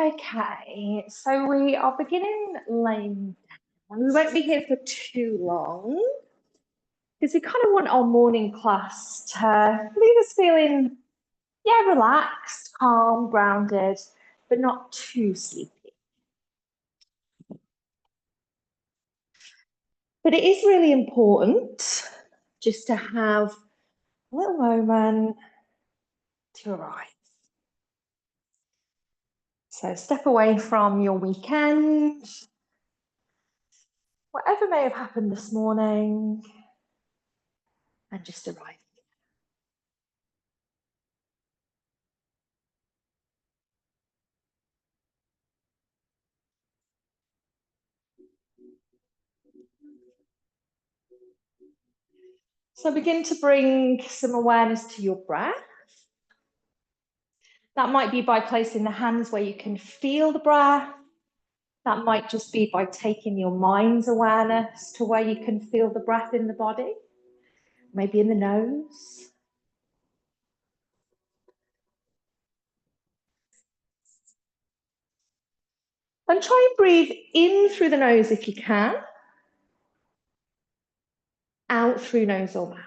Okay, so we are beginning laying down. We won't be here for too long because we kind of want our morning class to leave us feeling, relaxed, calm, grounded, but not too sleepy. But it is really important just to have a little moment to arrive. So step away from your weekend, whatever may have happened this morning, and just arrive. So begin to bring some awareness to your breath. That might be by placing the hands where you can feel the breath. That might just be by taking your mind's awareness to where you can feel the breath in the body, maybe in the nose. And try and breathe in through the nose if you can, out through nose or mouth.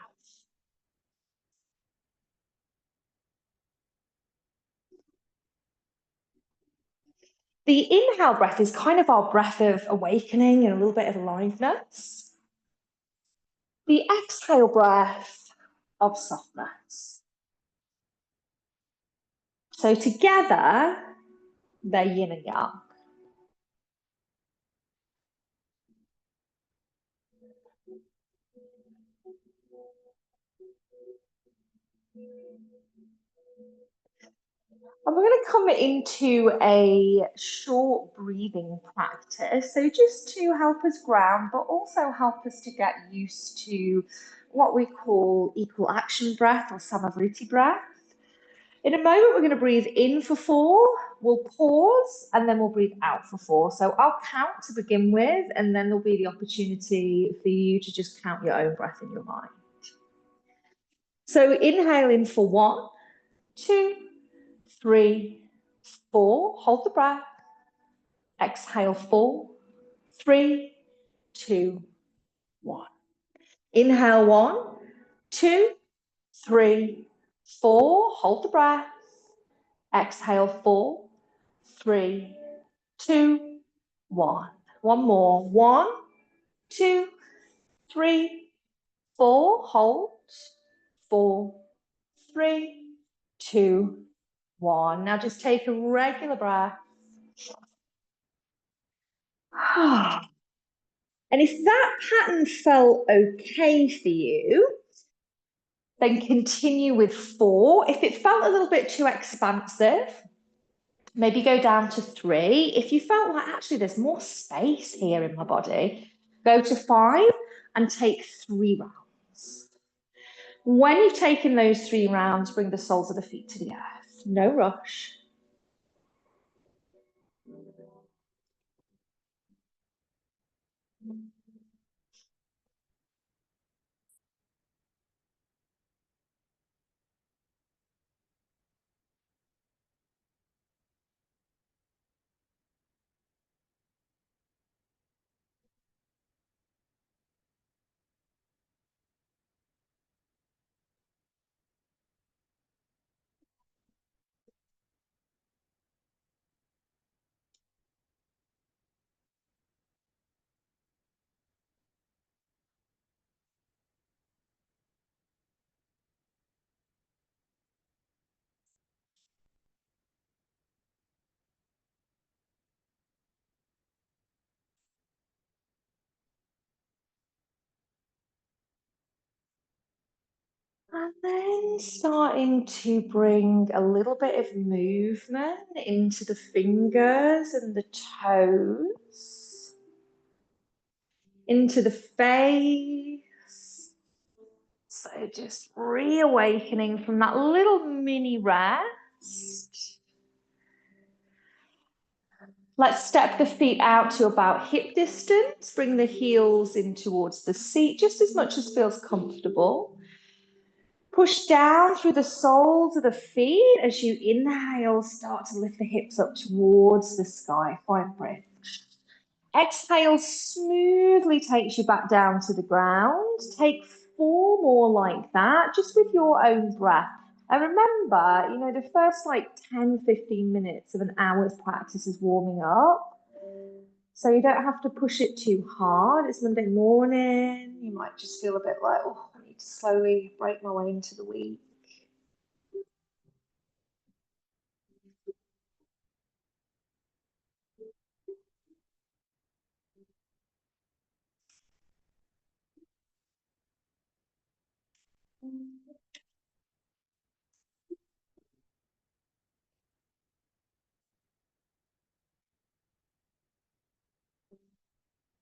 The inhale breath is kind of our breath of awakening and a little bit of aliveness. The exhale breath of softness. So together, they're yin and yang. And we're going to come into a short breathing practice. So just to help us ground, but also help us to get used to what we call equal action breath or samavritti breath. In a moment, we're going to breathe in for 4, we'll pause, and then we'll breathe out for 4. So I'll count to begin with, and then there'll be the opportunity for you to just count your own breath in your mind. So inhale in for 1, 2, 3, 4. Hold the breath. Exhale 4, 3, 2, 1. Inhale 1, 2, 3, 4. Hold the breath. Exhale 4, 3, 2, 1. One more. 1, 2, 3, 4. Hold. 4, 3, 2, 1. Now just take a regular breath. And if that pattern felt okay for you, then continue with 4. If it felt a little bit too expansive, maybe go down to 3. If you felt like actually there's more space here in my body, go to 5 and take 3 rounds. When you've taken those 3 rounds, bring the soles of the feet to the earth. No rush. And then starting to bring a little bit of movement into the fingers and the toes, into the face. So just reawakening from that little mini rest. Let's step the feet out to about hip distance. Bring the heels in towards the seat, just as much as feels comfortable. Push down through the soles of the feet as you inhale, start to lift the hips up towards the sky. 5 breaths. Exhale smoothly takes you back down to the ground. Take 4 more like that, just with your own breath. And remember, the first like 10, 15 minutes of an hour's practice is warming up. So you don't have to push it too hard. It's Monday morning. You might just feel a bit like, oh, I need to slowly break my way into the week.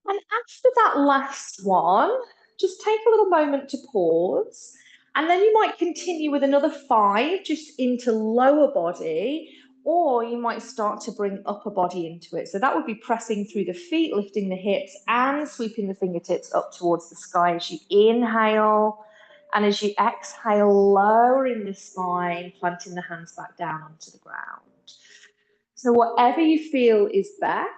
And after that last one, just take a little moment to pause. And then you might continue with another 5 just into lower body, or you might start to bring upper body into it. So that would be pressing through the feet, lifting the hips, and sweeping the fingertips up towards the sky as you inhale. And as you exhale, lowering the spine, planting the hands back down onto the ground. So whatever you feel is best.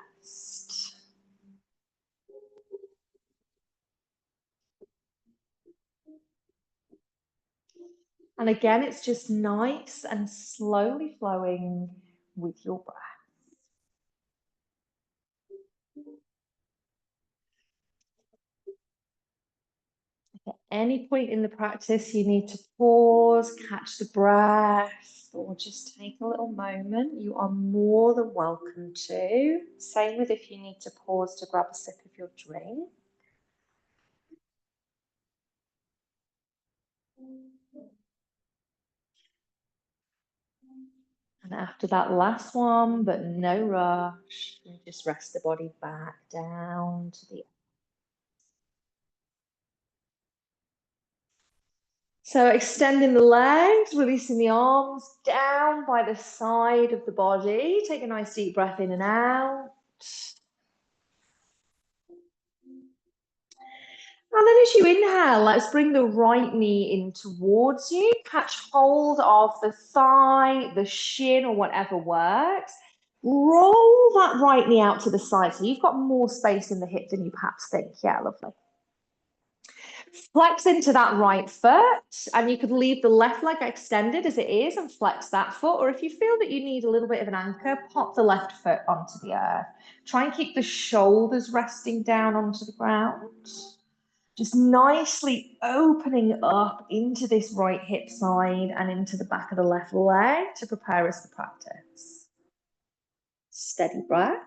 And again, it's just nice and slowly flowing with your breath. At any point in the practice, you need to pause, catch the breath, or just take a little moment. You are more than welcome to. Same with if you need to pause to grab a sip of your drink. And after that last one, but no rush, you just rest the body back down to the. So extending the legs, releasing the arms down by the side of the body. Take a nice deep breath in and out. And then as you inhale, let's bring the right knee in towards you. Catch hold of the thigh, the shin, or whatever works. Roll that right knee out to the side. So you've got more space in the hip than you perhaps think. Yeah, lovely. Flex into that right foot, and you could leave the left leg extended as it is and flex that foot. Or if you feel that you need a little bit of an anchor, pop the left foot onto the earth. Try and keep the shoulders resting down onto the ground. Just nicely opening up into this right hip side and into the back of the left leg to prepare us for practice. Steady breath.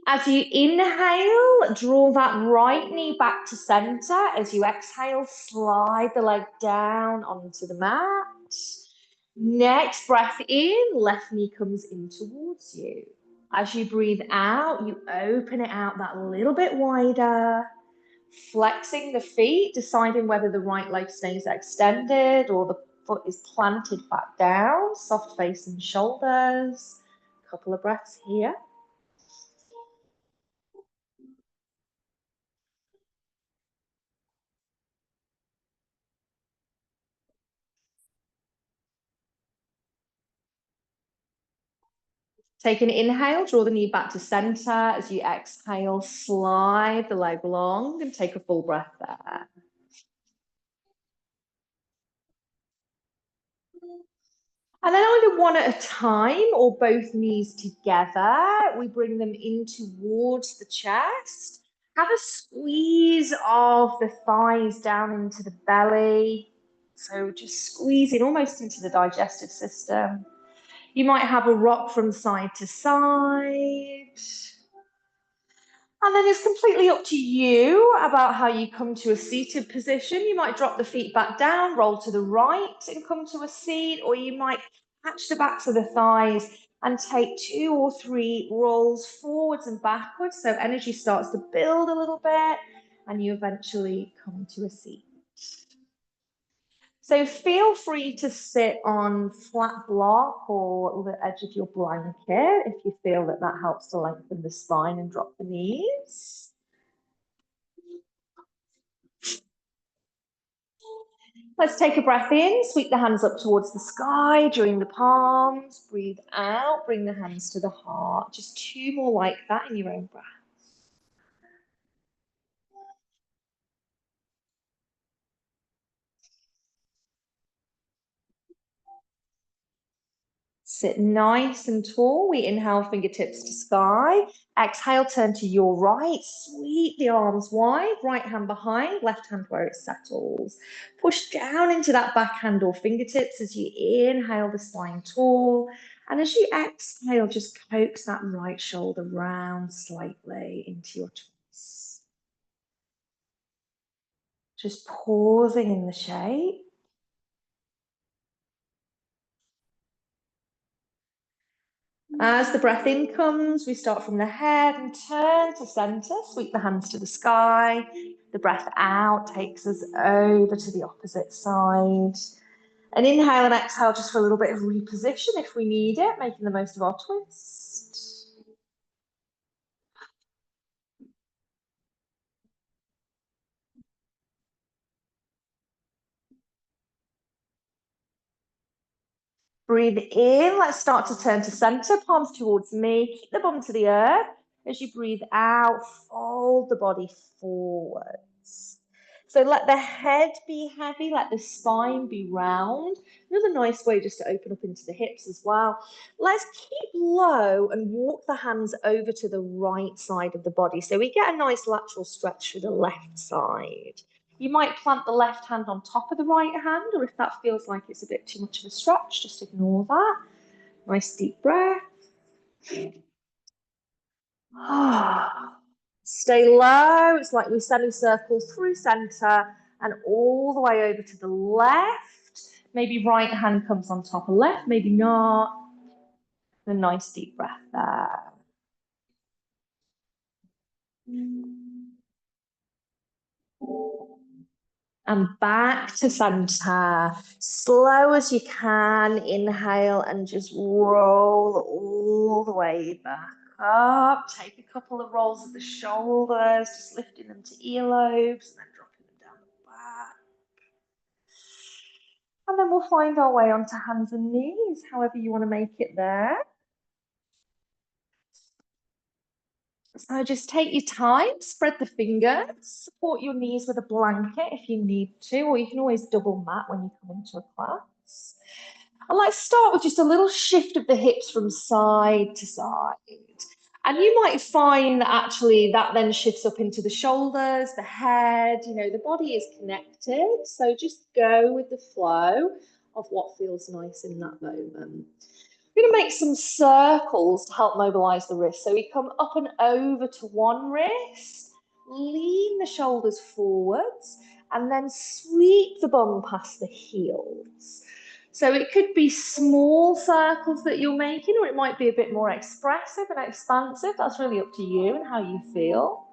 As you inhale, draw that right knee back to center. As you exhale, slide the leg down onto the mat. Next breath in, left knee comes in towards you. As you breathe out, you open it out that little bit wider, flexing the feet, deciding whether the right leg stays extended or the foot is planted back down, soft face and shoulders. Couple of breaths here. Take an inhale, draw the knee back to center. As you exhale, slide the leg long and take a full breath there. And then either one at a time or both knees together, we bring them in towards the chest. Have a squeeze of the thighs down into the belly. So just squeezing almost into the digestive system. You might have a rock from side to side. And then it's completely up to you about how you come to a seated position. You might drop the feet back down, roll to the right and come to a seat, or you might catch the backs of the thighs and take 2 or 3 rolls forwards and backwards. So energy starts to build a little bit and you eventually come to a seat. So feel free to sit on flat block or the edge of your blanket if you feel that that helps to lengthen the spine and drop the knees. Let's take a breath in, sweep the hands up towards the sky, join the palms, breathe out, bring the hands to the heart. Just two more like that in your own breath. Sit nice and tall. We inhale, fingertips to sky. Exhale, turn to your right. Sweep the arms wide. Right hand behind, left hand where it settles. Push down into that backhand or fingertips as you inhale the spine tall. And as you exhale, just coax that right shoulder round slightly into your twist. Just pausing in the shape. As the breath in comes, we start from the head and turn to center, sweep the hands to the sky. The breath out takes us over to the opposite side. And inhale and exhale just for a little bit of reposition if we need it, making the most of our twist. Breathe in. Let's start to turn to center, palms towards me. Keep the bum to the earth. As you breathe out, fold the body forwards. So let the head be heavy, let the spine be round. Another nice way just to open up into the hips as well. Let's keep low and walk the hands over to the right side of the body. So we get a nice lateral stretch through the left side. You might plant the left hand on top of the right hand, or if that feels like it's a bit too much of a stretch, just ignore that. Nice deep breath. Stay low. It's like we semicircle through center and all the way over to the left. Maybe right hand comes on top of left, maybe not. A nice deep breath there. And back to center. Slow as you can. Inhale and just roll all the way back up. Take a couple of rolls of the shoulders, just lifting them to earlobes and then dropping them down the back. And then we'll find our way onto hands and knees, however you want to make it there. So just take your time, spread the fingers, support your knees with a blanket if you need to, or you can always double mat when you come into a class. And let's start with just a little shift of the hips from side to side. And you might find that actually that then shifts up into the shoulders, the head, the body is connected. So just go with the flow of what feels nice in that moment. We're going to make some circles to help mobilize the wrist. So we come up and over to one wrist, lean the shoulders forwards, and then sweep the bum past the heels. So it could be small circles that you're making, or it might be a bit more expressive and expansive. That's really up to you and how you feel.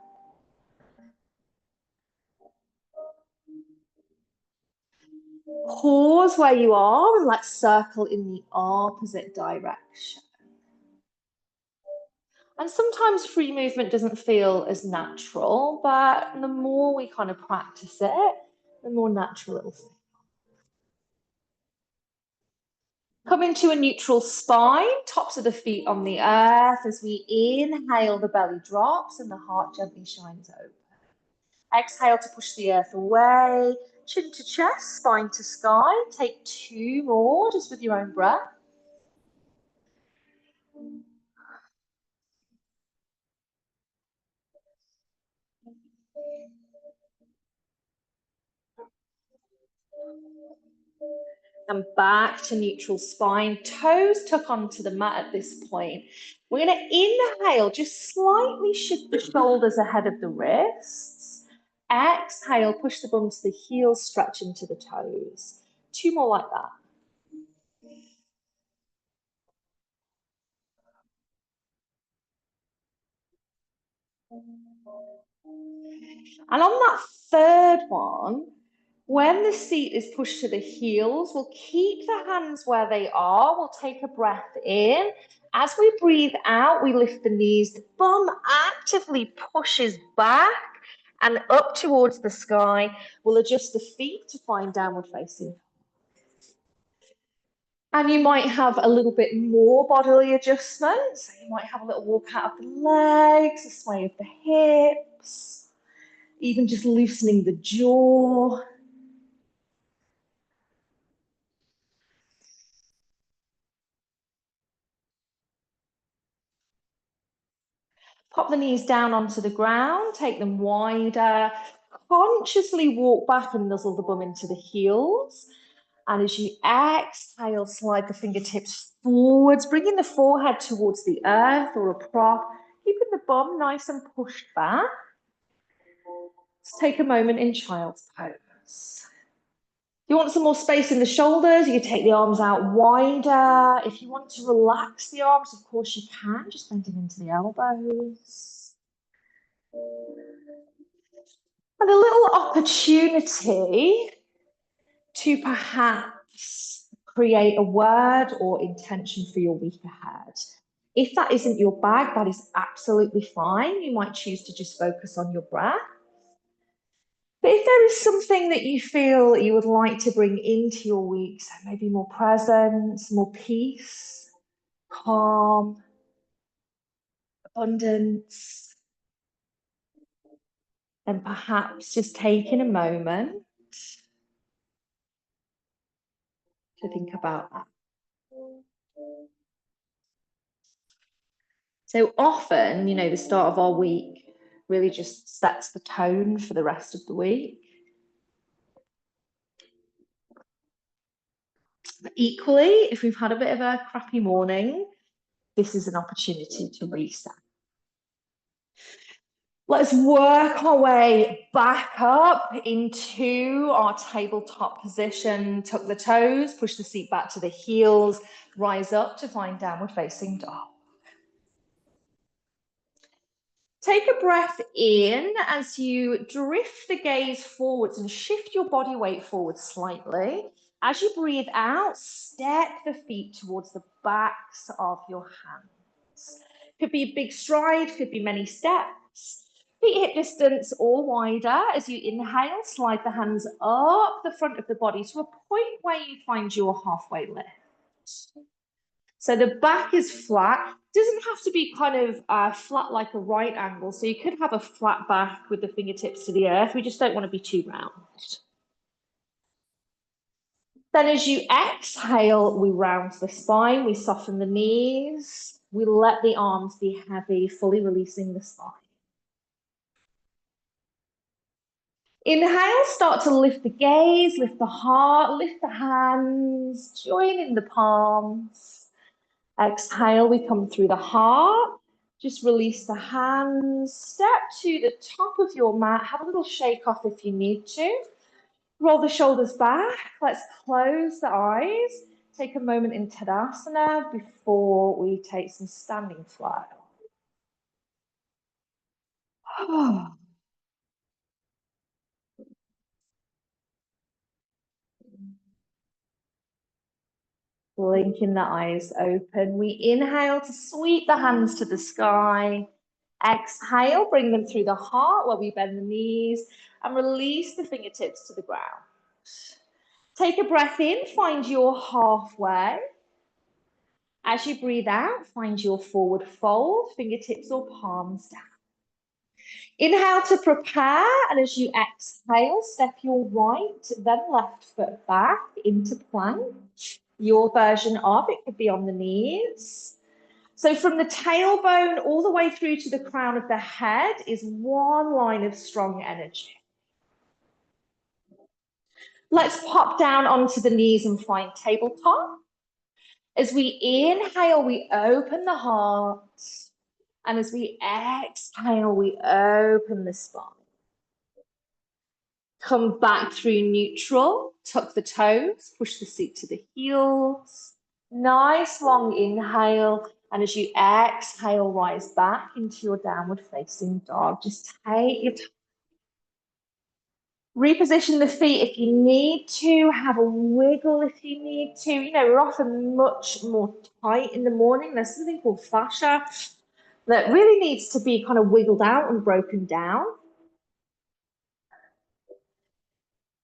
Pause where you are and let's circle in the opposite direction. And sometimes free movement doesn't feel as natural, but the more we kind of practice it, the more natural it will feel. Come into a neutral spine, tops of the feet on the earth. As we inhale, the belly drops and the heart gently shines open. Exhale to push the earth away, chin to chest, spine to sky. Take two more just with your own breath. And back to neutral spine. Toes tuck onto the mat at this point. We're going to inhale, just slightly shift the shoulders ahead of the wrists. Exhale, push the bum to the heels, stretch into the toes. Two more like that. And on that third one, when the seat is pushed to the heels, we'll keep the hands where they are. We'll take a breath in. As we breathe out, we lift the knees. The bum actively pushes back And up towards the sky, we'll adjust the feet to find downward facing. And you might have a little bit more bodily adjustment. So you might have a little walk out of the legs, a sway of the hips, even just loosening the jaw. Pop the knees down onto the ground, take them wider, consciously walk back and nuzzle the bum into the heels. And as you exhale, slide the fingertips forwards, bringing the forehead towards the earth or a prop, keeping the bum nice and pushed back. Let's take a moment in child's pose. If you want some more space in the shoulders, you can take the arms out wider. If you want to relax the arms, of course you can, just bending into the elbows. And a little opportunity to perhaps create a word or intention for your week ahead. If that isn't your bag, that is absolutely fine. You might choose to just focus on your breath. But if there is something that you feel you would like to bring into your week, so maybe more presence, more peace, calm, abundance, then perhaps just taking a moment to think about that. So often, the start of our week really just sets the tone for the rest of the week. But equally, if we've had a bit of a crappy morning, this is an opportunity to reset. Let's work our way back up into our tabletop position. Tuck the toes, push the seat back to the heels, rise up to find downward facing dog. Take a breath in as you drift the gaze forwards and shift your body weight forward slightly. As you breathe out, step the feet towards the backs of your hands. Could be a big stride, could be many steps. Feet hip distance or wider. As you inhale, slide the hands up the front of the body to a point where you find your halfway lift. So the back is flat. Doesn't have to be kind of flat like a right angle. So you could have a flat back with the fingertips to the earth. We just don't want to be too round. Then as you exhale, we round the spine, we soften the knees, we let the arms be heavy, fully releasing the spine. Inhale, start to lift the gaze, lift the heart, lift the hands, join in the palms. Exhale, we come through the heart. Just release the hands, step to the top of your mat, have a little shake off if you need to. Roll the shoulders back, let's close the eyes. Take a moment in Tadasana before we take some standing flow. Blinking the eyes open. We inhale to sweep the hands to the sky. Exhale, bring them through the heart where we bend the knees and release the fingertips to the ground. Take a breath in, find your halfway. As you breathe out, find your forward fold, fingertips or palms down. Inhale to prepare, and as you exhale, step your right, then left foot back into plank. Your version of it could be on the knees. So from the tailbone all the way through to the crown of the head is one line of strong energy. Let's pop down onto the knees and find tabletop. As we inhale, we open the heart. And as we exhale, we open the spine. Come back through neutral, tuck the toes, push the seat to the heels. Nice long inhale. And as you exhale, rise back into your downward facing dog. Just take your time. Reposition the feet if you need to. Have a wiggle if you need to. We're often much more tight in the morning. There's something called fascia that really needs to be kind of wiggled out and broken down.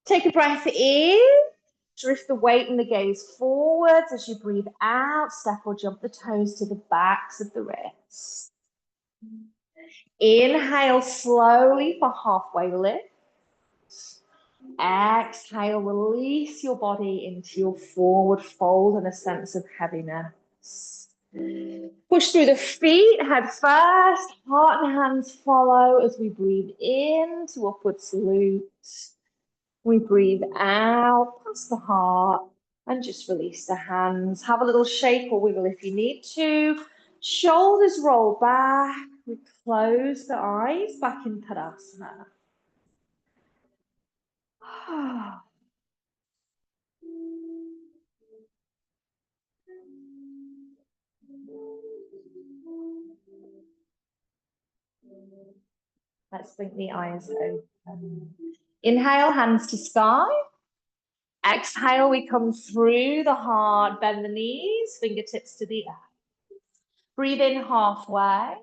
Take a breath in. Drift the weight and the gaze forwards. As you breathe out, step or jump the toes to the backs of the wrists. Inhale slowly for halfway lift. Exhale, release your body into your forward fold and a sense of heaviness. Push through the feet, head first, heart and hands follow as we breathe in to upward salute. We breathe out, past the heart, and just release the hands. Have a little shake or wiggle if you need to. Shoulders roll back. We close the eyes back in Tadasana. Let's blink the eyes open. Inhale, hands to sky. Exhale, we come through the heart, bend the knees, fingertips to the earth. Breathe in halfway.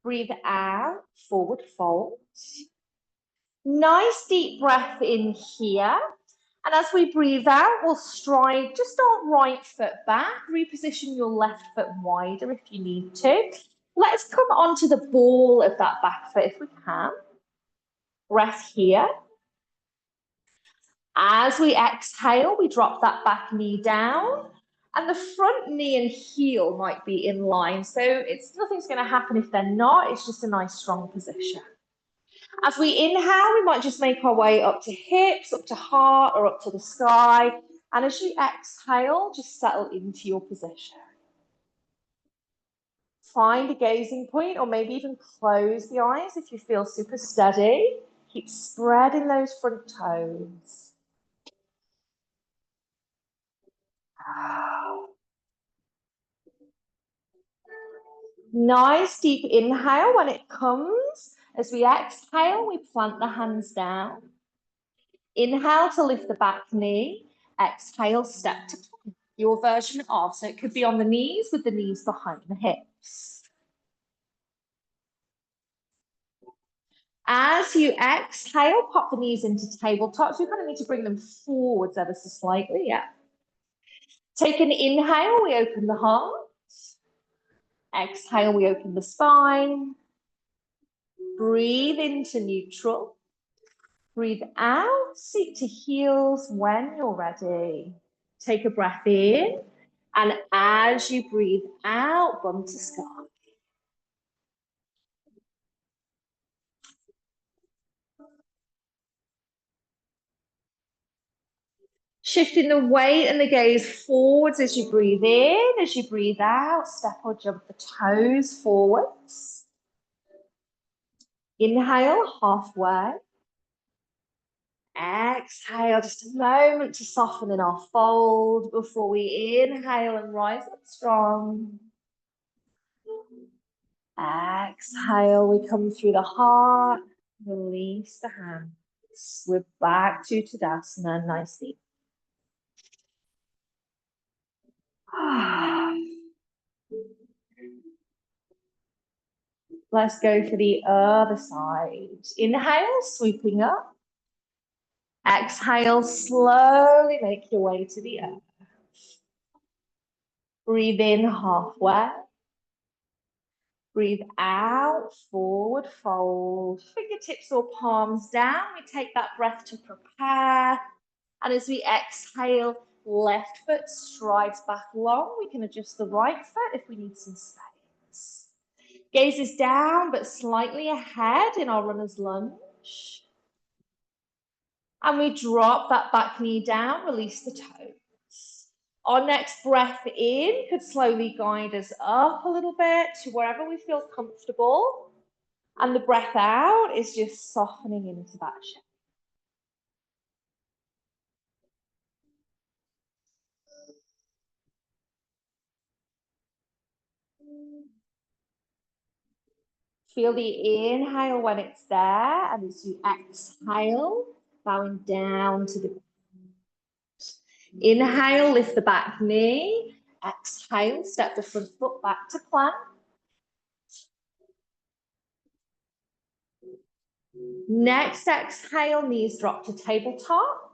Breathe out, forward fold. Nice deep breath in here. And as we breathe out, we'll stride just our right foot back. Reposition your left foot wider if you need to. Let's come onto the ball of that back foot if we can. Breath here. As we exhale, we drop that back knee down. And the front knee and heel might be in line. So nothing's going to happen if they're not. It's just a nice strong position. As we inhale, we might just make our way up to hips, up to heart, or up to the sky. And as you exhale, just settle into your position. Find a gazing point, or maybe even close the eyes if you feel super steady. Keep spreading those front toes. Nice deep inhale when it comes. As we exhale, we plant the hands down. Inhale to lift the back knee. Exhale, step to plank, your version of. So it could be on the knees with the knees behind the hips. As you exhale, pop the knees into tabletop. So you kind of need to bring them forwards ever so slightly. Yeah. Take an inhale, we open the heart. Exhale, we open the spine. Breathe into neutral. Breathe out, seat to heels when you're ready. Take a breath in, and as you breathe out, bum to sky. Shifting the weight and the gaze forwards as you breathe in. As you breathe out, step or jump the toes forwards. Inhale, halfway. Exhale, just a moment to soften in our fold before we inhale and rise up strong. Exhale, we come through the heart, release the hands. We're back to Tadasana nicely. Let's go for the other side. Inhale, sweeping up. Exhale, slowly make your way to the earth. Breathe in halfway. Breathe out, forward fold. Fingertips or palms down. We take that breath to prepare. And as we exhale, left foot strides back long. We can adjust the right foot if we need some space. Gaze is down, but slightly ahead in our runner's lunge. And we drop that back knee down, release the toes. Our next breath in could slowly guide us up a little bit to wherever we feel comfortable. And the breath out is just softening into that shape. Feel the inhale when it's there, and as you exhale, bowing down to the ground. Inhale, lift the back knee. Exhale, step the front foot back to plank. Next exhale, knees drop to tabletop.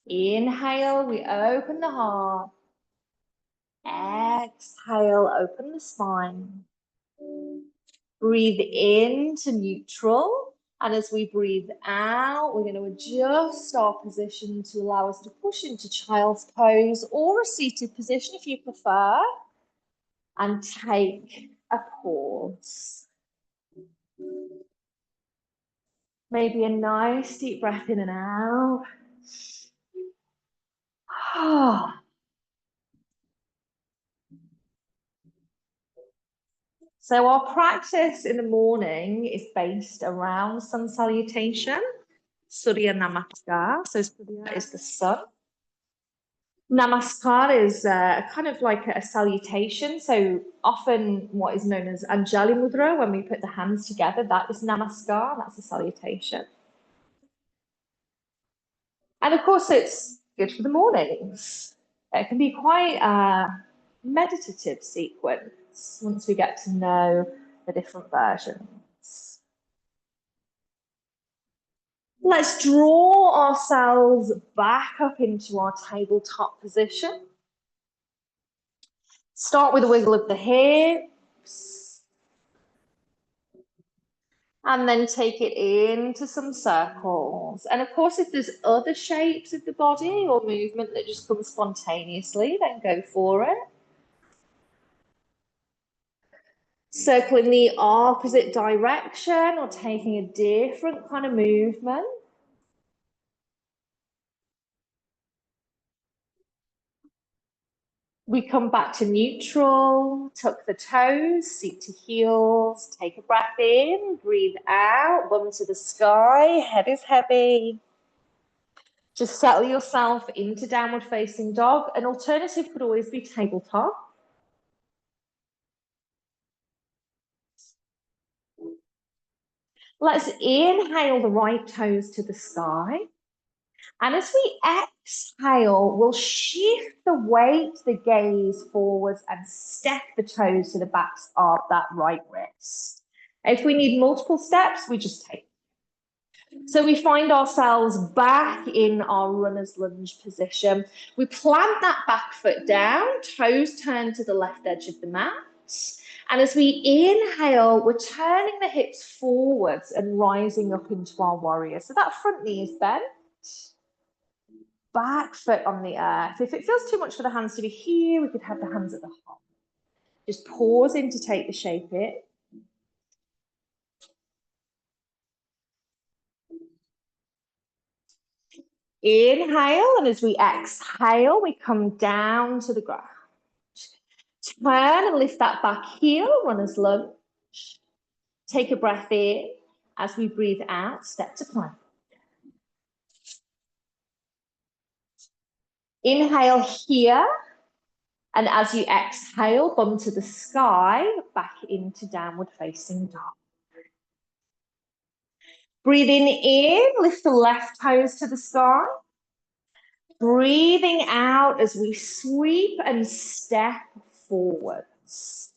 Inhale, we open the heart. Exhale, open the spine. Breathe into neutral. And as we breathe out, we're going to adjust our position to allow us to push into child's pose or a seated position if you prefer. And take a pause. Maybe a nice deep breath in and out. So our practice in the morning is based around sun salutation, Surya Namaskar. So Surya is the sun. Namaskar is kind of like a salutation. So often what is known as Anjali Mudra, when we put the hands together, that is Namaskar, that's a salutation. And of course, it's good for the mornings. It can be quite a meditative sequence once we get to know the different versions. Let's draw ourselves back up into our tabletop position. Start with a wiggle of the hips. And then take it into some circles. And of course, if there's other shapes of the body or movement that just comes spontaneously, then go for it. Circling the opposite direction or taking a different kind of movement. We come back to neutral, tuck the toes, seat to heels, take a breath in, breathe out, bum to the sky, head is heavy. Just settle yourself into downward facing dog. An alternative could always be tabletop. Let's inhale the right toes to the sky. And as we exhale, we'll shift the weight, the gaze forwards and step the toes to the backs of that right wrist. If we need multiple steps, we just take. So we find ourselves back in our runner's lunge position. We plant that back foot down, toes turn to the left edge of the mat. And as we inhale, we're turning the hips forwards and rising up into our warrior. So that front knee is bent. Back foot on the earth. If it feels too much for the hands to be here, we could have the hands at the heart. Just pausing to take the shape in. Inhale, and as we exhale, we come down to the ground. Turn and lift that back heel, runner's lunge. Take a breath in. As we breathe out, step to plank. Inhale here. And as you exhale, bum to the sky, back into downward facing dog. Breathing in, lift the left toes to the sky. Breathing out as we sweep and step forwards.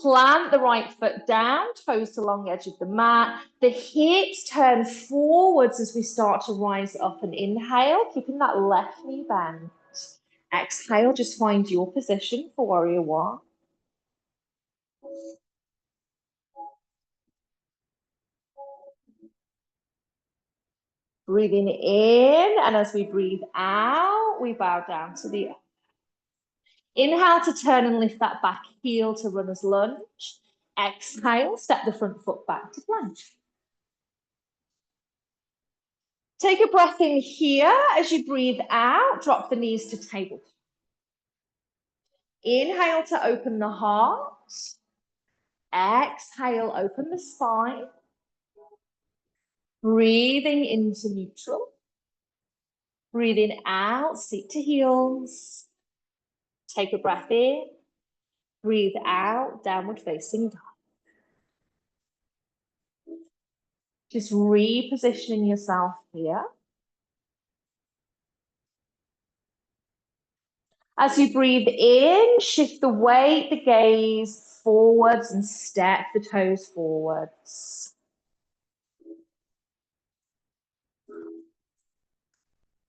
Plant the right foot down, toes to long edge of the mat. The hips turn forwards as we start to rise up and inhale, keeping that left knee bent. Exhale, just find your position for warrior one. Breathing in, and as we breathe out, we bow down to the earth. Inhale to turn and lift that back heel to runner's lunge. Exhale, step the front foot back to plank. Take a breath in here. As you breathe out, drop the knees to tabletop. Inhale to open the heart. Exhale, open the spine. Breathing into neutral. Breathing out, seat to heels. Take a breath in. Breathe out, downward facing dog. Just repositioning yourself here. As you breathe in, shift the weight, the gaze forwards and step the toes forwards.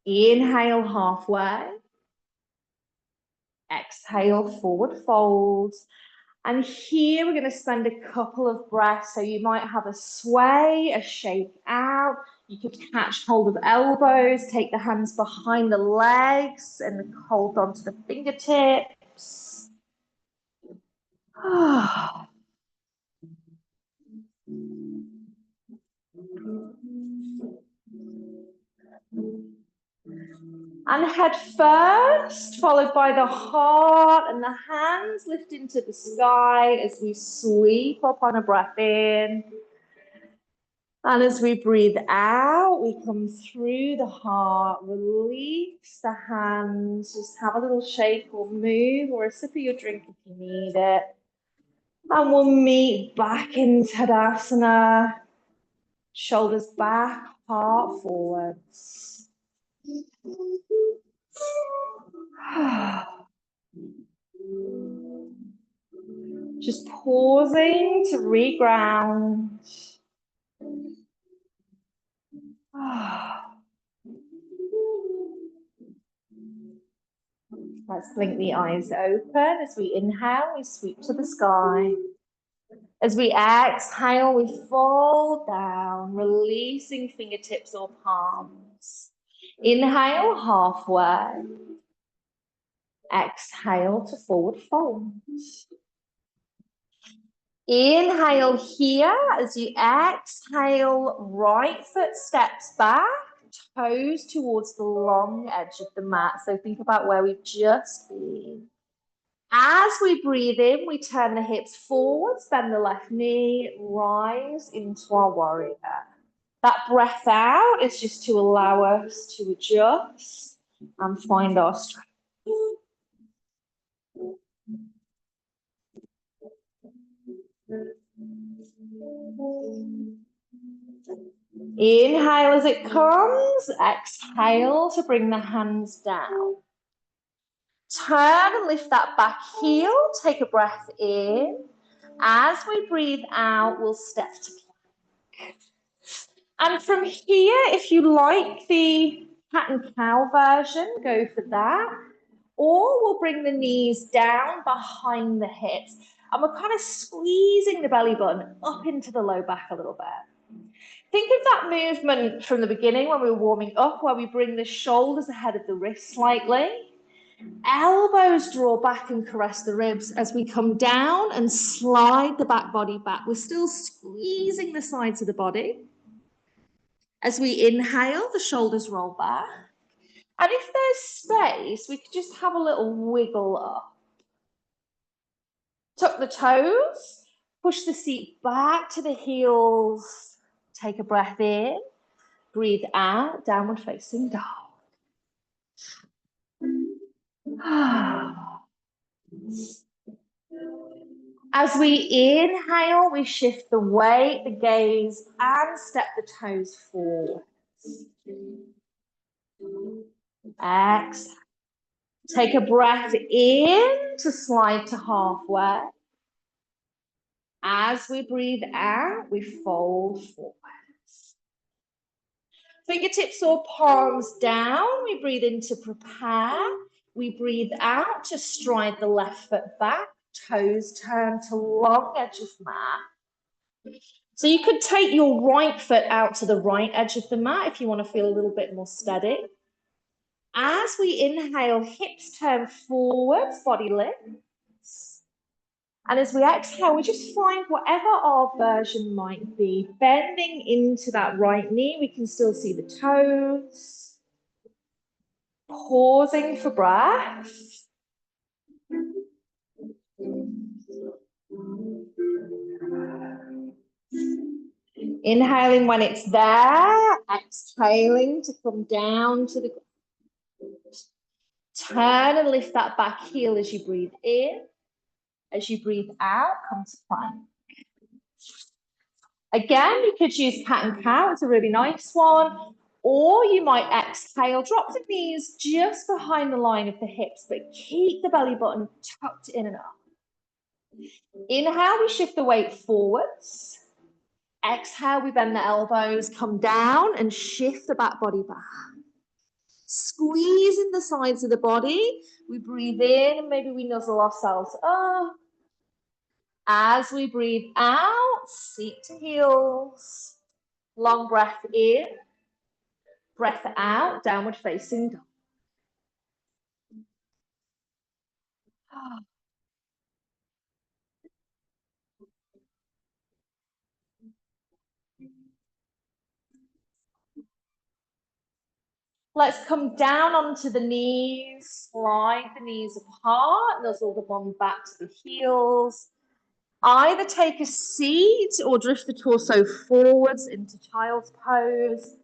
Inhale halfway. Exhale, forward fold. And here we're going to spend a couple of breaths. So you might have a sway, a shake out. You could catch hold of elbows, take the hands behind the legs and hold on to the fingertips. And head first, followed by the heart and the hands lift into the sky as we sweep up on a breath in. And as we breathe out, we come through the heart, release the hands, just have a little shake or move or a sip of your drink if you need it. And we'll meet back in Tadasana, shoulders back, heart forwards. Just pausing to reground. Let's blink the eyes open. As we inhale, we sweep to the sky. As we exhale, we fold down, releasing fingertips or palms. Inhale, halfway. Exhale to forward fold. Inhale here. As you exhale, right foot steps back, toes towards the long edge of the mat. So think about where we've just been. As we breathe in, we turn the hips forward, bend the left knee, rise into our warrior. That breath out is just to allow us to adjust and find our strength. Inhale as it comes, exhale to bring the hands down. Turn and lift that back heel, take a breath in. As we breathe out, we'll step to plank. And from here, if you like the cat and cow version, go for that. Or we'll bring the knees down behind the hips. And we're kind of squeezing the belly button up into the low back a little bit. Think of that movement from the beginning when we were warming up, where we bring the shoulders ahead of the wrists slightly. Elbows draw back and caress the ribs as we come down and slide the back body back. We're still squeezing the sides of the body. As we inhale, the shoulders roll back. And if there's space, we could just have a little wiggle up. Tuck the toes, push the seat back to the heels. Take a breath in, breathe out, downward facing dog. As we inhale, we shift the weight, the gaze, and step the toes forward. Exhale. Take a breath in to slide to halfway. As we breathe out, we fold forward. Fingertips or palms down. We breathe in to prepare. We breathe out to stride the left foot back. Toes turn to long edge of mat. So you could take your right foot out to the right edge of the mat if you want to feel a little bit more steady. As we inhale, hips turn forwards, body lifts. And as we exhale, we just find whatever our version might be. Bending into that right knee, we can still see the toes. Pausing for breath. Inhaling when it's there, exhaling to come down to the ground. Turn and lift that back heel as you breathe in. As you breathe out, come to plank. Again, you could use cat and cow, it's a really nice one. Or you might exhale, drop the knees just behind the line of the hips, but keep the belly button tucked in and up. Inhale, we shift the weight forwards. Exhale, we bend the elbows, come down and shift the back body back. Squeezing the sides of the body. We breathe in and maybe we nuzzle ourselves up. As we breathe out, seat to heels. Long breath in. Breath out, downward facing dog. Let's come down onto the knees, slide the knees apart, nuzzle the bum back to the heels. Either take a seat or drift the torso forwards into child's pose.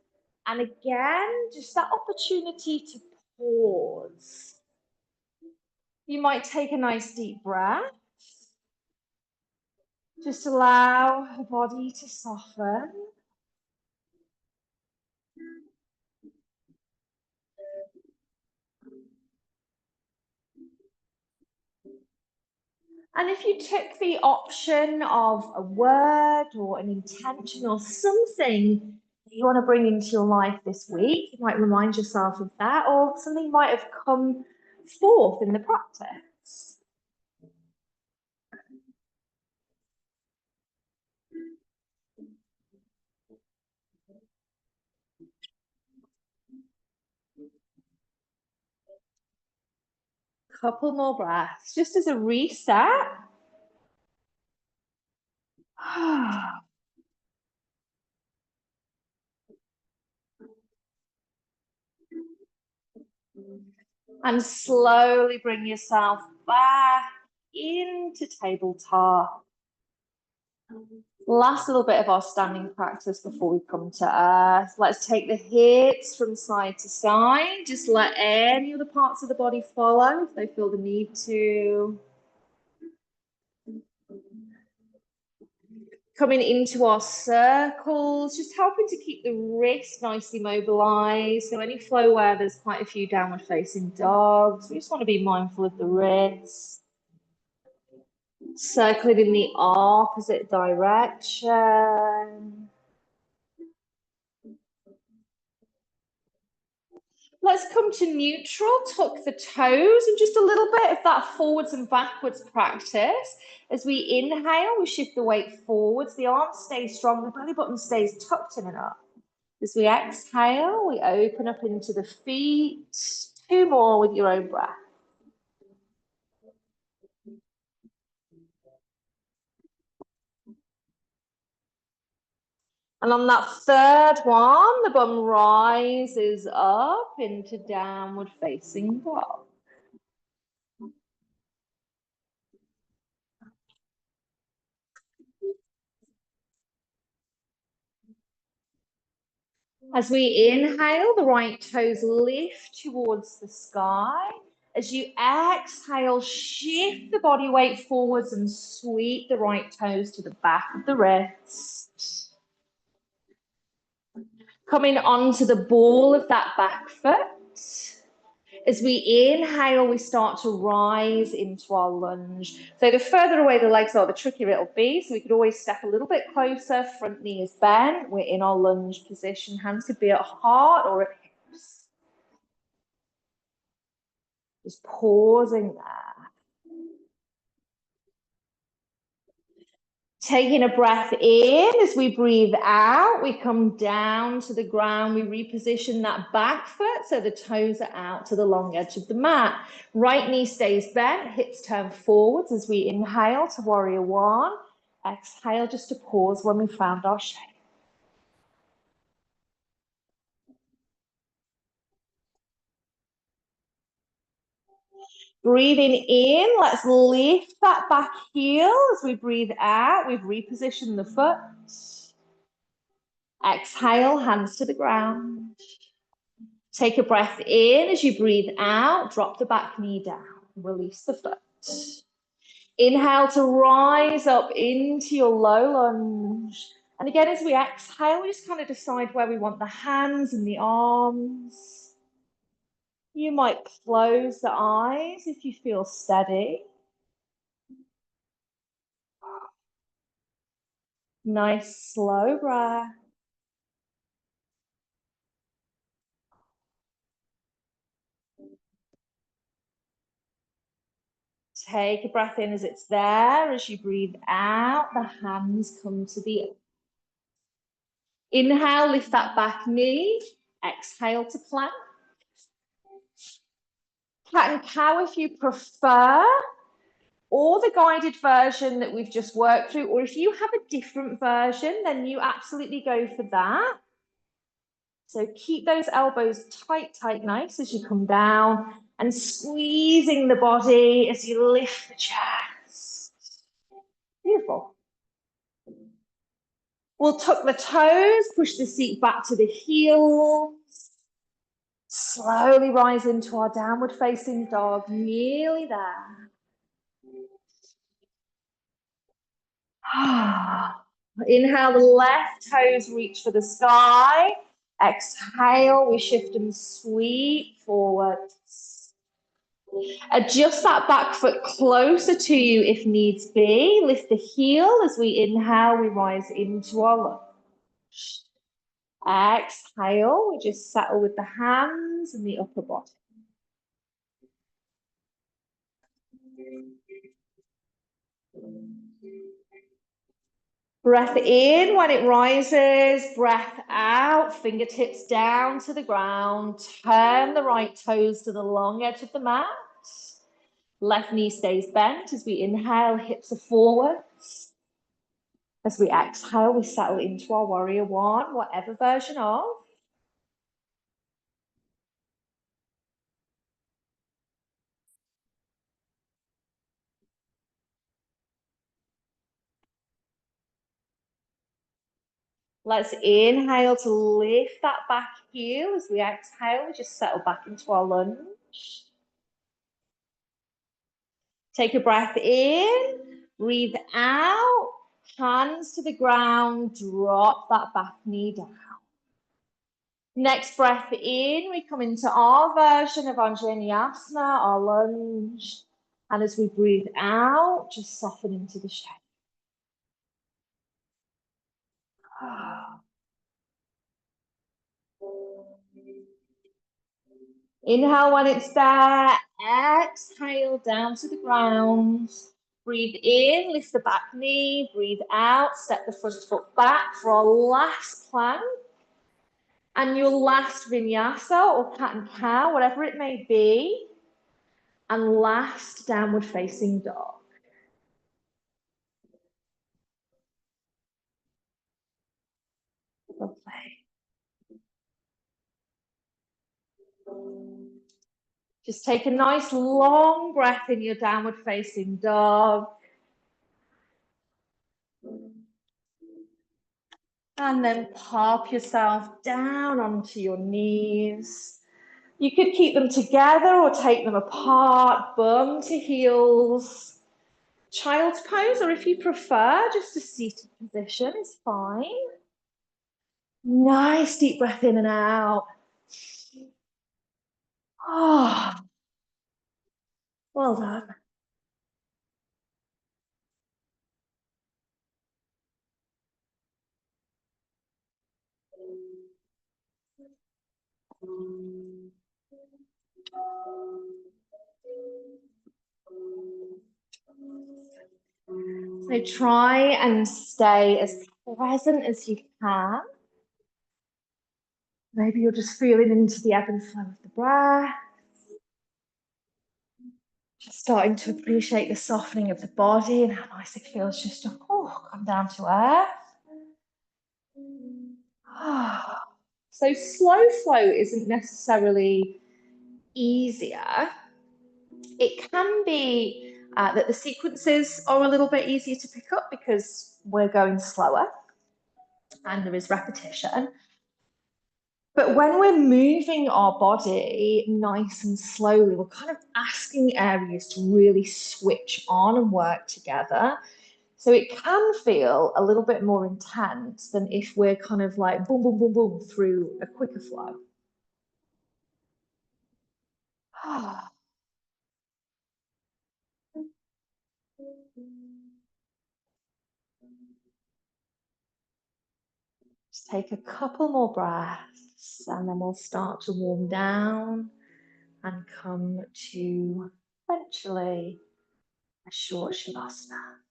And again, just that opportunity to pause. You might take a nice deep breath. Just allow the body to soften. And if you took the option of a word or an intention or something that you want to bring into your life this week, you might remind yourself of that, or something might have come forth in the practice. Couple more breaths, just as a reset. And slowly bring yourself back into tabletop. Last little bit of our standing practice before we come to earth. Let's take the hips from side to side. Just let any of the parts of the body follow if they feel the need to. Coming into our circles, just helping to keep the wrist nicely mobilized. So any flow where there's quite a few downward facing dogs, we just want to be mindful of the wrist. Circling in the opposite direction. Let's come to neutral, tuck the toes, and just a little bit of that forwards and backwards practice. As we inhale, we shift the weight forwards, the arms stay strong, the belly button stays tucked in and up. As we exhale, we open up into the feet. 2 more with your own breath. And on that third one, the bum rises up into downward facing dog. As we inhale, the right toes lift towards the sky. As you exhale, shift the body weight forwards and sweep the right toes to the back of the wrist. Coming onto the ball of that back foot. As we inhale, we start to rise into our lunge. So the further away the legs are, the trickier it'll be. So we could always step a little bit closer, front knee is bent, we're in our lunge position. Hands could be at heart or at hips. Just pausing there. Taking a breath in, as we breathe out, we come down to the ground. We reposition that back foot so the toes are out to the long edge of the mat. Right knee stays bent, hips turn forwards as we inhale to warrior one. Exhale just to pause when we found our shape. Breathing in, let's lift that back heel. As we breathe out, we've repositioned the foot. Exhale, hands to the ground. Take a breath in. As you breathe out, drop the back knee down. Release the foot. Inhale to rise up into your low lunge. And again, as we exhale, we just kind of decide where we want the hands and the arms. You might close the eyes if you feel steady. Nice, slow breath. Take a breath in as it's there. As you breathe out, the hands come to the earth. Inhale, lift that back knee. Exhale to plank. Cat and cow if you prefer, or the guided version that we've just worked through, or if you have a different version, then you absolutely go for that. So keep those elbows tight, nice as you come down, and squeezing the body as you lift the chest. Beautiful. We'll tuck the toes, push the seat back to the heels. Slowly rise into our downward facing dog, nearly there. Inhale, the left toes reach for the sky. Exhale, we shift and sweep forwards. Adjust that back foot closer to you if needs be. Lift the heel as we inhale, we rise into our lunge. Exhale, we just settle with the hands and the upper body. Breath in when it rises, breath out, fingertips down to the ground. Turn the right toes to the long edge of the mat. Left knee stays bent as we inhale, hips are forwards. As we exhale, we settle into our warrior one, whatever version of. Let's inhale to lift that back heel. As we exhale, we just settle back into our lunge. Take a breath in, breathe out, hands to the ground, drop that back knee down. Next breath in, we come into our version of Anjaneyasana, our lunge. And as we breathe out, just soften into the shape. Inhale when it's there. Exhale down to the ground. Breathe in, lift the back knee. Breathe out, step the front foot back for our last plank. And your last vinyasa or cat and cow, whatever it may be. And last downward facing dog. Lovely. Just take a nice long breath in your downward facing dog. And then pop yourself down onto your knees. You could keep them together or take them apart, bum to heels. Child's pose, or if you prefer, just a seated position is fine. Nice deep breath in and out. Oh, well done. So try and stay as present as you can. Maybe you're just feeling into the ebb and flow of the breath. Just starting to appreciate the softening of the body and how nice it feels just to come down to earth. So slow flow isn't necessarily easier. It can be that the sequences are a little bit easier to pick up because we're going slower and there is repetition. But when we're moving our body nice and slowly, we're kind of asking areas to really switch on and work together. So it can feel a little bit more intense than if we're kind of like boom, boom, boom, boom through a quicker flow. Just take a couple more breaths and then we'll start to warm down and come to eventually a short shavasana.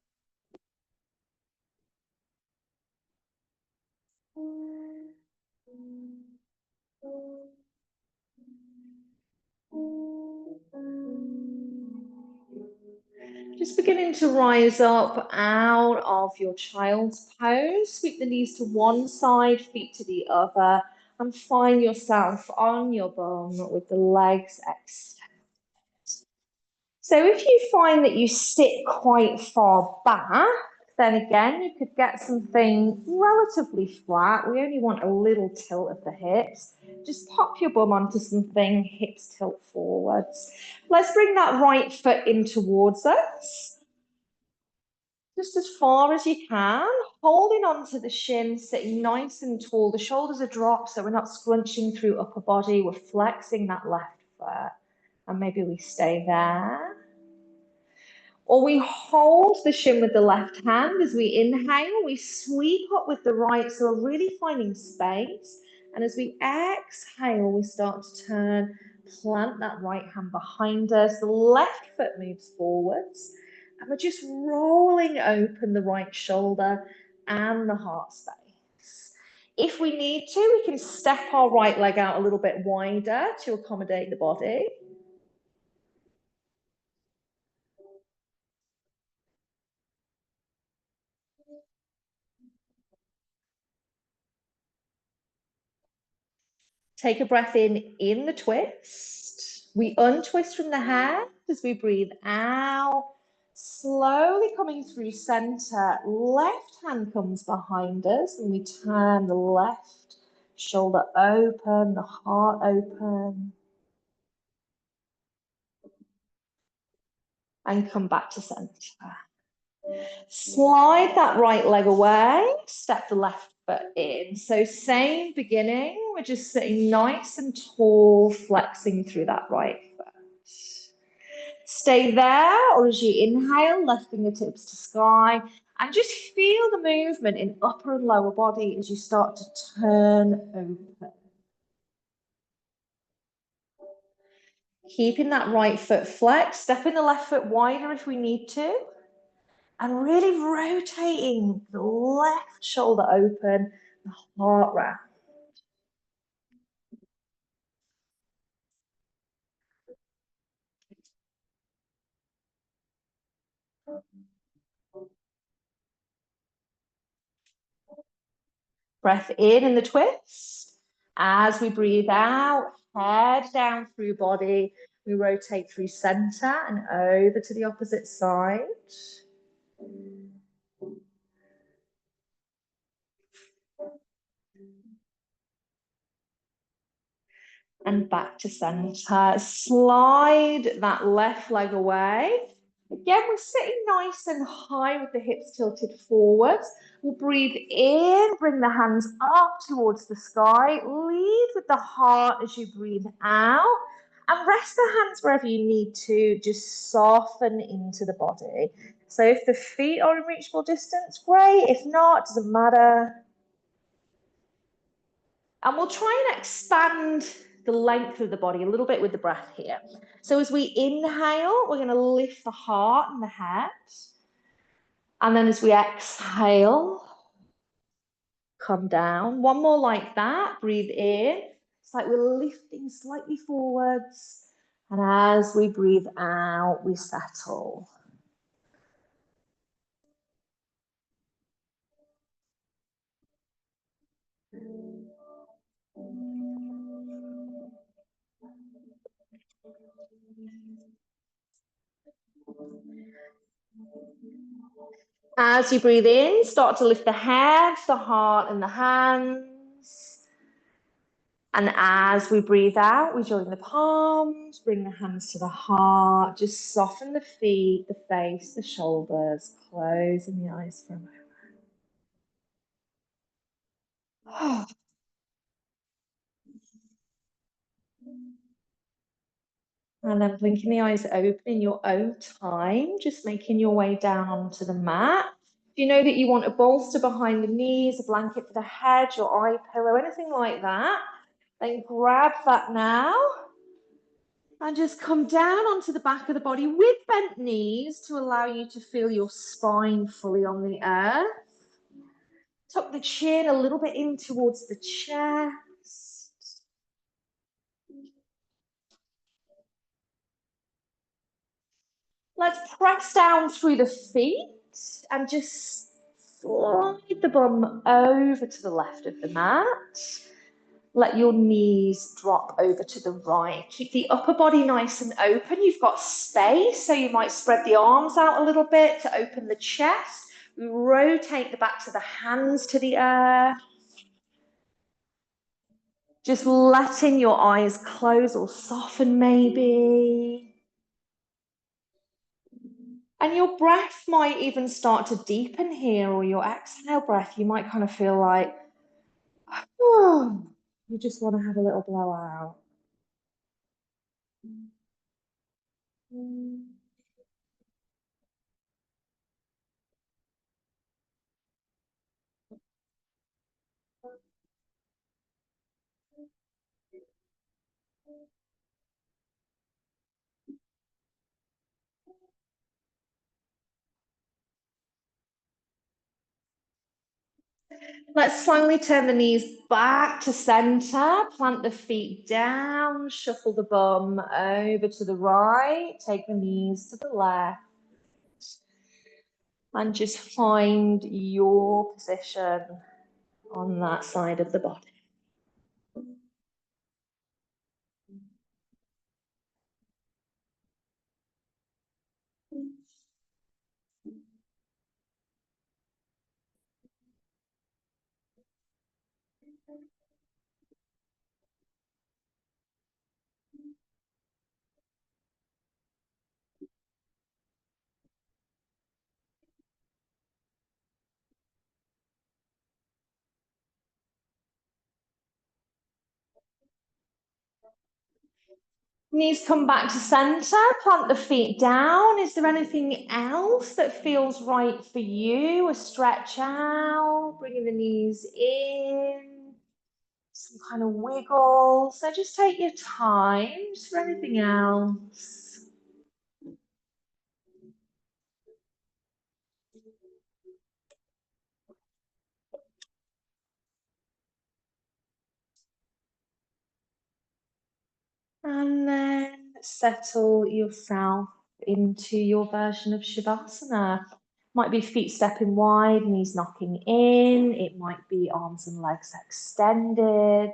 Just beginning to rise up out of your child's pose. Sweep the knees to one side, feet to the other, and find yourself on your bum with the legs extended. So if you find that you sit quite far back, then again, you could get something relatively flat. We only want a little tilt of the hips. Just pop your bum onto something, hips tilt forwards. Let's bring that right foot in towards us, just as far as you can, holding onto the shin, sitting nice and tall. The shoulders are dropped, so we're not scrunching through upper body. We're flexing that left foot, and maybe we stay there. Or we hold the shin with the left hand as we inhale, we sweep up with the right, so we're really finding space. And as we exhale, we start to turn, plant that right hand behind us, the left foot moves forwards, and we're just rolling open the right shoulder and the heart space. If we need to, we can step our right leg out a little bit wider to accommodate the body. Take a breath in the twist. We untwist from the head as we breathe out. Slowly coming through center. Left hand comes behind us and we turn the left shoulder open, the heart open. And come back to center. Slide that right leg away, step the left foot in. So same beginning, we're just sitting nice and tall, flexing through that right foot. Stay there, or as you inhale, left fingertips to sky, and just feel the movement in upper and lower body as you start to turn open. Keeping that right foot flexed, stepping the left foot wider if we need to, and really rotating the left shoulder open, the heart round. Breath in the twist. As we breathe out, head down through body. We rotate through center and over to the opposite side. And back to center. Slide that left leg away. Again, we're sitting nice and high with the hips tilted forwards. We'll breathe in, bring the hands up towards the sky. Lead with the heart as you breathe out. And rest the hands wherever you need to. Just soften into the body. So if the feet are in reachable distance, great. If not, doesn't matter. And we'll try and expand the length of the body a little bit with the breath here. So as we inhale, we're going to lift the heart and the head. And then as we exhale, come down. One more like that. Breathe in. It's like we're lifting slightly forwards. And as we breathe out, we settle. As you breathe in, start to lift the head, the heart, and the hands. And as we breathe out, we join the palms, bring the hands to the heart, just soften the feet, the face, the shoulders, closing the eyes for a moment. And then blinking the eyes open in your own time, just making your way down onto the mat. If you know that you want a bolster behind the knees, a blanket for the head, your eye pillow, anything like that, then grab that now. And just come down onto the back of the body with bent knees to allow you to feel your spine fully on the earth. Tuck the chin a little bit in towards the chest. Let's press down through the feet and just slide the bum over to the left of the mat. Let your knees drop over to the right. Keep the upper body nice and open. You've got space, so you might spread the arms out a little bit to open the chest. Rotate the backs of the hands to the earth. Just letting your eyes close or soften maybe. And your breath might even start to deepen here, or your exhale breath, you might kind of feel like, oh, you just want to have a little blowout. Let's slowly turn the knees back to center, plant the feet down, shuffle the bum over to the right, take the knees to the left, and just find your position on that side of the body. Knees come back to center, plant the feet down. Is there anything else that feels right for you? A stretch out, bringing the knees in, some kind of wiggle. So just take your time. Is there anything else? And then settle yourself into your version of Shavasana. Might be feet stepping wide, knees knocking in. It might be arms and legs extended.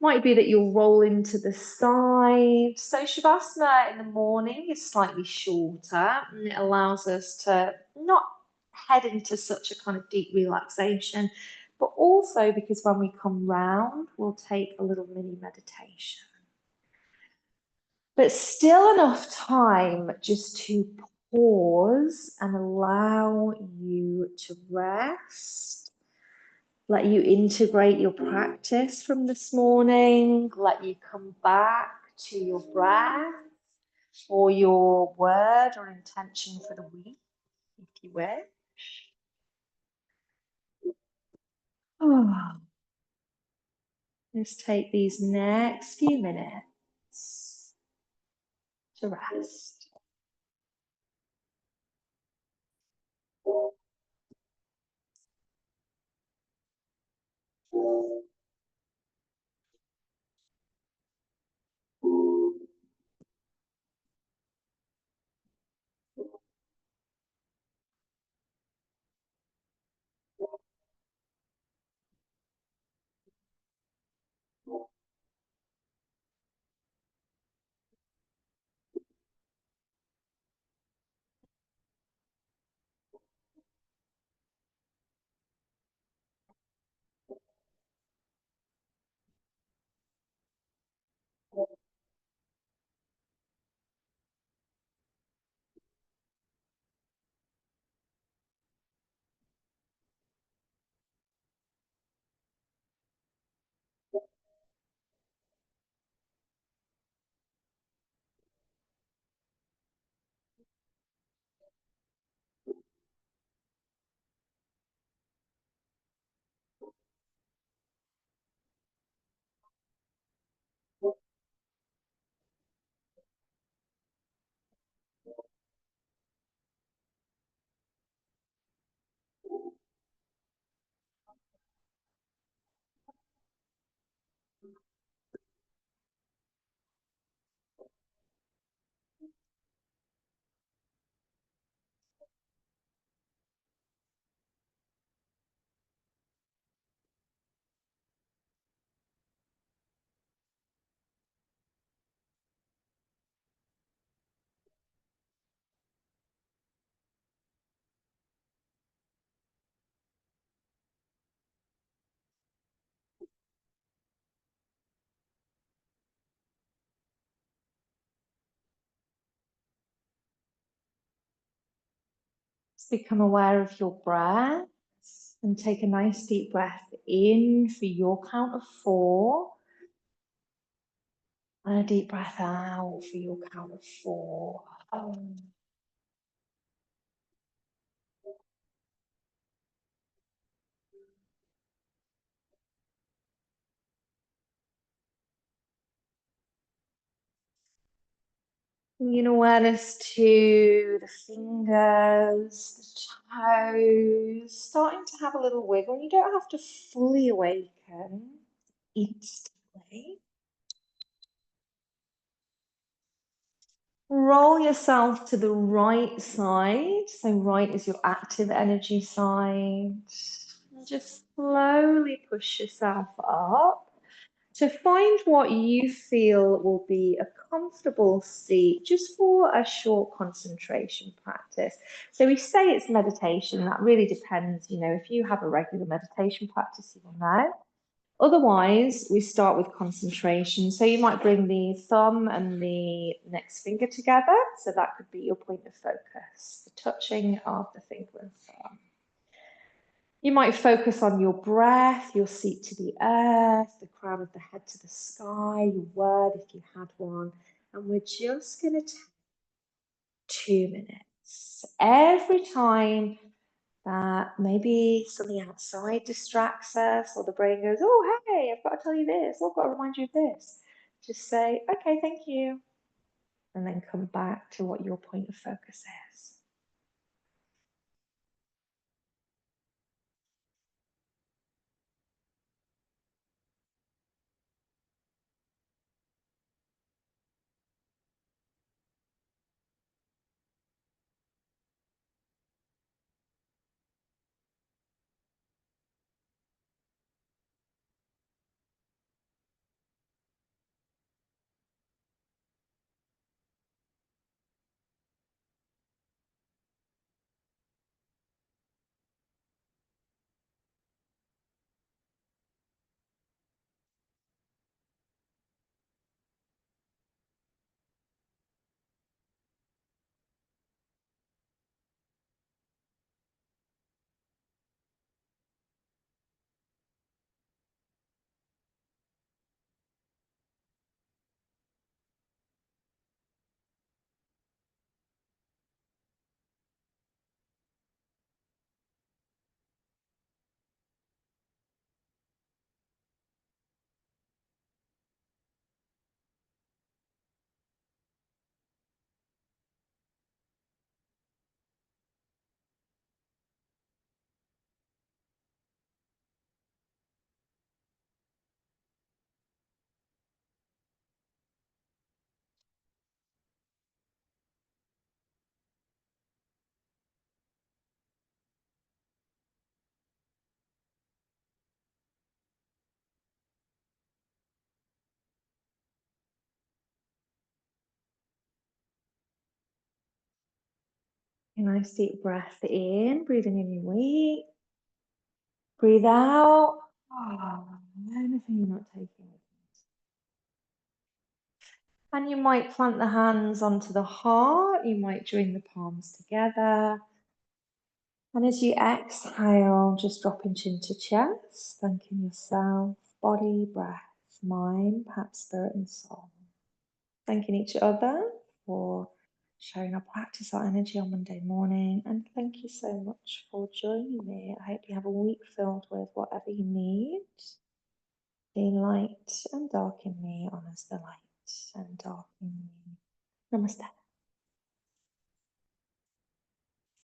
Might be that you'll roll into the side. So Shavasana in the morning is slightly shorter and it allows us to not head into such a kind of deep relaxation, but also because when we come round, we'll take a little mini meditation. But still enough time just to pause and allow you to rest. Let you integrate your practice from this morning. Let you come back to your breath or your word or intention for the week, if you wish. Oh, let's take these next few minutes to rest. Become aware of your breath and take a nice deep breath in for your count of 4 and a deep breath out for your count of 4. Bringing awareness to the fingers, the toes, starting to have a little wiggle. You don't have to fully awaken instantly. Roll yourself to the right side. So right is your active energy side. And just slowly push yourself up to find what you feel will be a comfortable seat just for a short concentration practice. So we say it's meditation. That really depends. You know, if you have a regular meditation practice, you will know. Otherwise, we start with concentration. So you might bring the thumb and the next finger together. So that could be your point of focus, the touching of the finger and thumb. You might focus on your breath, your seat to the earth, the crown of the head to the sky, your word if you had one. And we're just going to take 2 minutes. Every time that maybe something outside distracts us or the brain goes, oh, hey, I've got to tell you this, I've got to remind you of this. Just say, okay, thank you. And then come back to what your point of focus is. A nice deep breath in, breathing in your weight. Breathe out. Anything you're not taking. And you might plant the hands onto the heart. You might join the palms together. And as you exhale, just dropping chin to chest, thanking yourself, body, breath, mind, perhaps spirit and soul. Thanking each other for sharing our practice, our energy on Monday morning. And thank you so much for joining me. I hope you have a week filled with whatever you need. The light and dark in me honors the light and dark in me. Namaste.